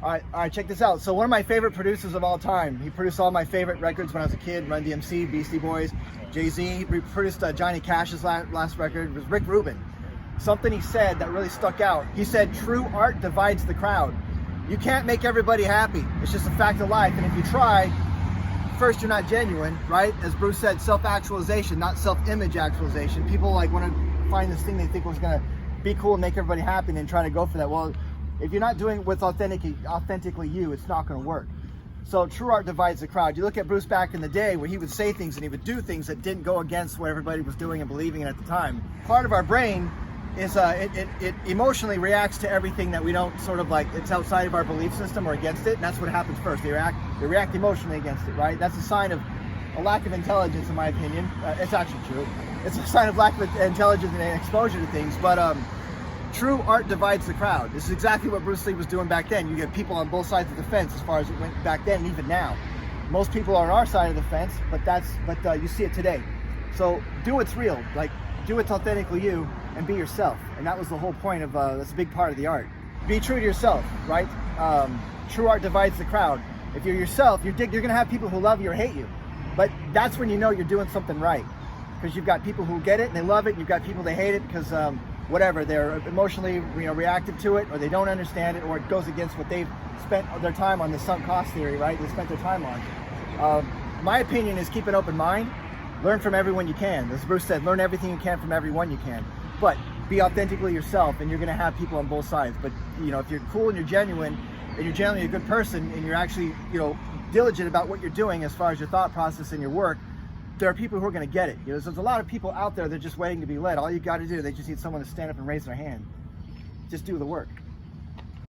All right, check this out. So one of my favorite producers of all time, he produced all my favorite records when I was a kid, Run DMC, Beastie Boys, Jay-Z. He produced Johnny Cash's last record. It was Rick Rubin. Something he said that really stuck out. He said, true art divides the crowd. You can't make everybody happy. It's just a fact of life. And if you try, first, you're not genuine, right? As Bruce said, self-actualization, not self-image actualization. People like want to find this thing they think was going to be cool and make everybody happy and then try to go for that. Well, if you're not doing what's authentically you, it's not going to work. So true art divides the crowd. You look at Bruce back in the day where he would say things and he would do things that didn't go against what everybody was doing and believing in at the time. Part of our brain is it emotionally reacts to everything that we don't sort of like, it's outside of our belief system or against it, and that's what happens first. They react emotionally against it, right? That's a sign of a lack of intelligence, in my opinion. It's actually true. It's a sign of lack of intelligence and exposure to things, but true art divides the crowd. This is exactly what Bruce Lee was doing back then. You get people on both sides of the fence as far as it went back then and even now. Most people are on our side of the fence, but you see it today. So do what's real, like do what's authentically you and be yourself. And that was the whole point of, that's a big part of the art. Be true to yourself, right? True art divides the crowd. If you're yourself, you're gonna have people who love you or hate you. But that's when you know you're doing something right. Because you've got people who get it and they love it, and you've got people that hate it because whatever, they're emotionally reactive to it, or they don't understand it, or it goes against what they've spent their time on, the sunk cost theory, right? They spent their time on. My opinion is keep an open mind. Learn from everyone you can. As Bruce said, learn everything you can from everyone you can. But be authentically yourself, and you're going to have people on both sides. But if you're cool and you're genuine, and you're generally a good person, and you're actually diligent about what you're doing as far as your thought process and your work, there are people who are going to get it. There's a lot of people out there that are just waiting to be led. All you got to do, they just need someone to stand up and raise their hand. Just do the work.